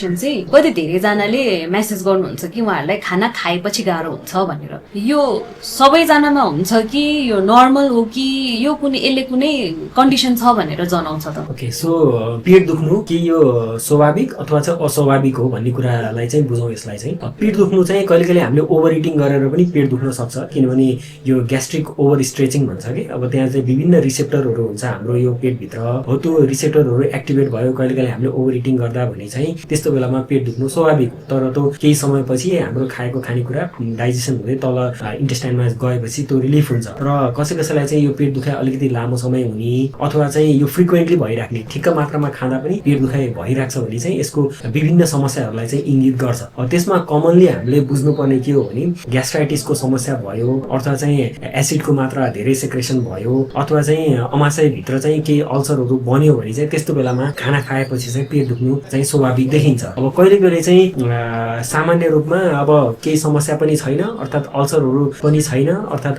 Question चाहिँ कति धेरैजनाले मेसेज गर्नुहुन्छ कि उहाँहरूलाई खाना खाएपछि गाह्रो हुन्छ भनेर। यो सबैजनामा हुन्छ कि यो नर्मल हो कि यो यसले कुनै कन्डिसन छ भनेर जनाउँछ त? ओके, सो पेट दुख्नु कि यो स्वाभाविक अथवा चाहिँ अस्वाभाविक हो भन्ने कुरालाई चाहिँ बुझौँ। यसलाई चाहिँ पेट दुख्नु चाहिँ कहिले कहिले हामीले ओभर इटिङ गरेर पनि पेट दुख्न सक्छ, किनभने यो ग्यास्ट्रिक ओभर स्ट्रेचिङ भन्छ कि। अब त्यहाँ चाहिँ विभिन्न रिसेप्टरहरू हुन्छ हाम्रो यो पेटभित्र, हो त्यो रिसेप्टरहरू एक्टिभेट भयो कहिले कहिले हामीले ओभर इटिङ गर्दा भने चाहिँ त्यस्तो बेलामा पेट दुख्नु स्वाभाविक हो। तर त्यो केही समयपछि हाम्रो खाएको खानेकुरा डाइजेसन हुँदै तल इन्टेस्टाइनमा गएपछि त्यो रिलिफ हुन्छ। र कसैलाई चाहिँ यो पेट दुखाइ अलिकति लामो समय हुने अथवा चाहिँ यो फ्रिक्वेन्टली भइराख्ने, ठिक्क मात्रामा खाँदा पनि पेट दुखाइ भइरहेको छ भने चाहिँ यसको विभिन्न समस्याहरूलाई चाहिँ इङ्गित गर्छ। त्यसमा कमनली हामीले बुझ्नुपर्ने के हो भने ग्यास्ट्राइटिसको समस्या भयो अथवा चाहिँ एसिडको मात्रा धेरै सेक्रेसन भयो अथवा चाहिँ अमाशयभित्र चाहिँ केही अल्सरहरू बन्यो भने चाहिँ त्यस्तो बेलामा खाना खाएपछि चाहिँ पेट दुख्नु चाहिँ स्वाभाविक देखिन्छ। अब कहिले कहिले चाहिँ सामान्य रूपमा अब केही समस्या पनि छैन, अर्थात् अल्सरहरू पनि छैन, अर्थात्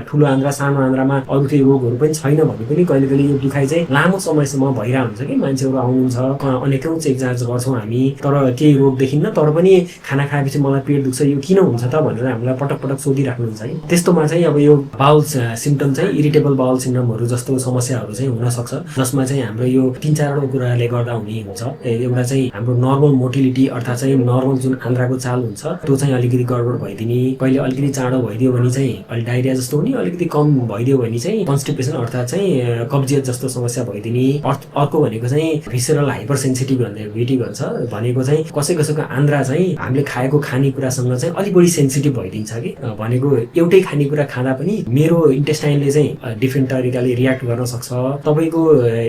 ठुलो आन्द्रा सानो आन्द्रामा अरू केही रोगहरू पनि छैन भने पनि कहिले कहिले यो दुखाइ चाहिँ लामो समयसम्म भइरहेको हुन्छ कि। मान्छेहरू आउनुहुन्छ, अनेकौँ चेक जाँच गर्छौँ हामी, तर केही रोग देखिन्न, तर पनि खाना खाएपछि मलाई पेट दुख्छ, यो किन हुन्छ त भनेर हामीलाई पटक पटक सोधिराख्नुहुन्छ है। त्यस्तोमा चाहिँ अब यो बाउल सिम्टम चाहिँ इरिटेबल बाउल सिन्ड्रोमहरू जस्तो समस्याहरू चाहिँ हुन सक्छ, जसमा चाहिँ हाम्रो यो 3-4 कुराले गर्दा हुने हुन्छ। एउटा चाहिँ हाम्रो नर्मल मोटिलिटी अर्थात् चाहिँ नर्मल जुन आन्द्राको चाल हुन्छ त्यो चाहिँ अलिकति गडबड भइदिने, कहिले अलिकति चाँडो भइदियो भने चाहिँ अलि डायरिया जस्तो हुने, अलिकति कम भइदियो भने चाहिँ कन्स्टिपेसन अर्थात् चाहिँ कब्जियत जस्तो समस्या भइदिने। अर्को भनेको चाहिँ भिसरल हाइपर सेन्सिटिभिटी भन्छ, भनेको चाहिँ कसैको आन्द्रा चाहिँ हामीले खाएको खानेकुरासँग चाहिँ अलिक बढी सेन्सिटिभ भइदिन्छ कि। भनेको एउटै खानेकुरा खाँदा पनि मेरो इन्टेस्टाइनले चाहिँ डिफ्रेन्ट तरिकाले रियाक्ट गर्न सक्छ, तपाईँको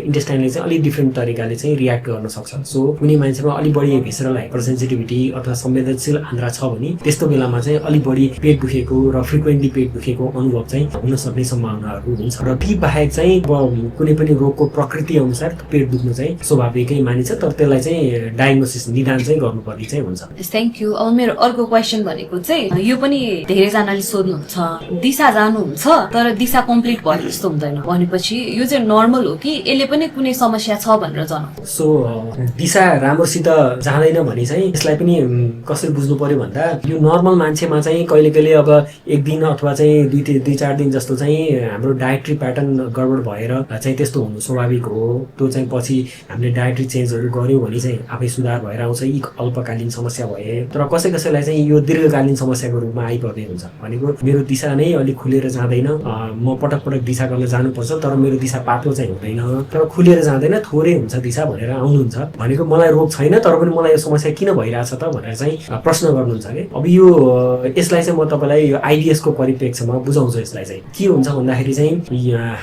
इन्टेस्टाइनले चाहिँ अलिक डिफ्रेन्ट तरिकाले चाहिँ रियाक्ट गर्न सक्छ। सो कुनै मान्छेमा अलिक बढी भिसरल हाइपर सेन्सिटिभिटी अथवा संवेदनशील आन्द्रा छ भने त्यस्तो बेलामा चाहिँ अलिक बढी पेट दुखेको र फ्रिक्वेन्टली पेट दुखेको अनुभव चाहिँ हुन सक्ने सम्भावनाहरू हुन्छ। र ती बाहेक चाहिँ कुनै पनि रोगको प्रकृति अनुसार पेट दुख्नु चाहिँ स्वाभाविकै मानिन्छ, तर त्यसलाई चाहिँ डायग्नोसिस निदान चाहिँ गर्नुपर्ने चाहिँ हुन्छ। Thank you. अब मेरो अर्को क्वेसन भनेको चाहिँ यो पनि धेरैजनाले सोध्नुहुन्छ, दिशा जानुहुन्छ तर दिशा कम्प्लिट भयो जस्तो हुँदैन भनेपछि यो चाहिँ नर्मल हो कि यसले पनि कुनै समस्या छ भनेर जनाउँछ? सो दिशा राम्रोसित जाँदैन भने चाहिँ यसलाई पनि कसरी बुझ्नु पर्यो भन्दा यो नर्मल मान्छेमा चाहिँ कहिले कहिले अब एक दिन अथवा चाहिँ 2-4 दिन जस्तो चाहिँ हाम्रो डायट्री प्याटर्न गडबड भएर चाहिँ त्यस्तो हुनु स्वाभाविक हो। त्यो चाहिँ पछि हामीले डायट्री चेन्जहरू गर्यो भने चाहिँ आफै सुधार भएर आउँछ, यी अल्पकालीन समस्या भए। तर कसैलाई चाहिँ यो दीर्घकालीन समस्याको रूपमा आइपर्ने हुन्छ। भनेको मेरो दिशा नै अलिक खुलेर जाँदैन, म पटक पटक दिशा गर्न जानुपर्छ तर मेरो दिशा पातलो चाहिँ हुँदैन, तर खुलेर जाँदैन, थोरै हुन्छ दिशा भनेर आउनुहुन्छ। भनेको मलाई रोग छैन तर पनि मलाई यो समस्या किन भइरहेछ त भनेर चाहिँ प्रश्न गर्नुहुन्छ कि। अब यो यसलाई चाहिँ म तपाईँलाई यो आइडिएसको परिप्रेक्ष्यमा बुझाउँछु। यसलाई चाहिँ के हुन्छ भन्दाखेरि चाहिँ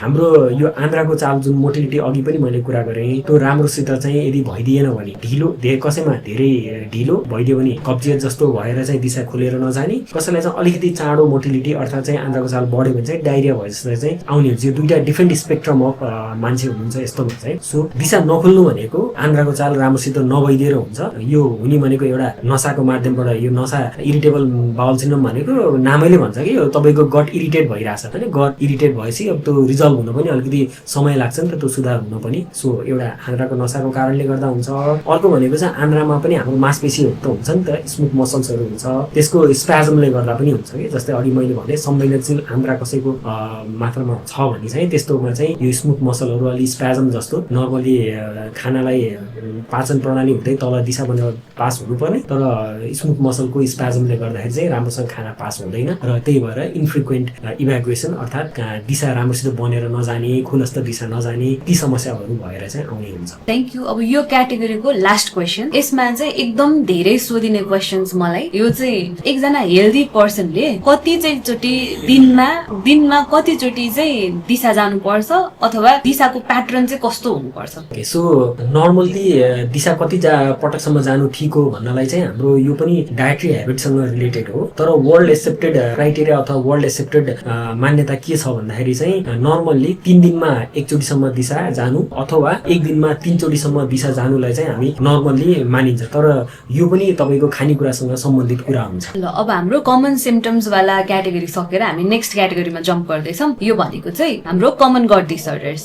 हाम्रो यो आन्द्राको चाल जुन मोटिलिटी अघि पनि मैले कुरा गरेँ त्यो राम्रोसित चाहिँ यदि भइदिएन भने ढिलो कसैमा धेरै ढिलो भइदियो भने कब्जियत जस्तो भएर चाहिँ दिशा खुलेर नजाने, कसैलाई चाहिँ अलिकति चाँडो मोटिलिटी अर्थात् चाहिँ आन्द्राको चाल बढ्यो भने चाहिँ डायरिया भए जस्तो चाहिँ आउने हुन्छ। यो दुईटा डिफ्रेन्ट स्पेक्ट्रम अफ मान्छे हुनुहुन्छ यस्तोमा चाहिँ। सो दिशा नखुल्नु भनेको आन्द्राको चाल राम्रोसित नभइदिएर हुन्छ। यो हुने भनेको एउटा नसाको माध्यमबाट, यो नसा इरिटेबल बाउल सिन्ड्रोम भनेको नामैले भन्छ कि यो तपाईँको गट इरिटेट भइरहेछ भने गट इरिटेट भएपछि अब त्यो रिजल्भ हुन पनि अलिकति समय लाग्छ नि त, त्यो सुधार हुन पनि। सो एउटा आन्द्राको नसाको कारणले गर्दा हुन्छ। अर्को भनेको चाहिँ आन्द्रामा पनि हाम्रो मांसपेशीहरू त हुन्छ नि त, स्मुथ मसल्सहरू हुन्छ, त्यसको स्प्याजमले गर्दा पनि हुन्छ कि। जस्तै अघि मैले भने संवेदनशील आन्द्रा कसैको मात्रामा छ भने चाहिँ त्यस्तोमा चाहिँ यो स्मुथ मसलहरू अलि स्प्याजम जस्तो नर्मली खानालाई पाचन प्रणाली हुँदै तल दिशा बनेर पास हुनुपर्ने, तर स्मुथ मसलको स्प्याजमले गर्दाखेरि चाहिँ राम्रोसँग खाना पास हुँदैन र त्यही भएर इन्फ्रिक्वेन्ट इभ्याकुएसन अर्थात् दिशा राम्रोसित बनेर नजाने, खुलस्त दिशा नजाने, ती समस्याहरू भएर चाहिँ आउने हुन्छ। Thank you. अब यो क्याटेगोरीको लास्ट क्वेसन, यसमा चाहिँ एकदम धेरै सोधिने क्वेसन्स मलाई। यो चाहिँ एकजना हेल्दी पर्सनले कति चाहिँ चोटि दिनमा कतिचोटि चाहिँ दिशा जानुपर्छ अथवा दिशाको प्याटर्न चाहिँ कस्तो हुनुपर्छ? सो नर्मल्ली दिशा कति पटकसम्म जानु ठिक हो भन्नलाई चाहिँ हाम्रो यो पनि डायट्री हेबिटसँग रिलेटेड हो। तर वर्ल्ड एक्सेप्टेड क्राइटेरिया अथवा वर्ल्ड एक्सेप्टेड मान्यता के छ भन्दाखेरि चाहिँ नर्मल्ली 3 दिनमा एकचोटिसम्म दिशा जानु अथवा 1 दिनमा 3 चोटिसम्म दिशा जानुलाई चाहिँ हामी नर्मल्ली मानिन्छ। तर यो पनि तपाईँको खानेकुरासँग सम्बन्धित कुरा हुन्छ। ल, अब हाम्रो कमन सिम्टम्स वाला क्याटेगोरी सकेर हामी नेक्स्ट क्याटेगोरीमा जम्प गर्दैछौँ। यो भनेको चाहिँ हाम्रो कमन गट डिसअर्डर्स।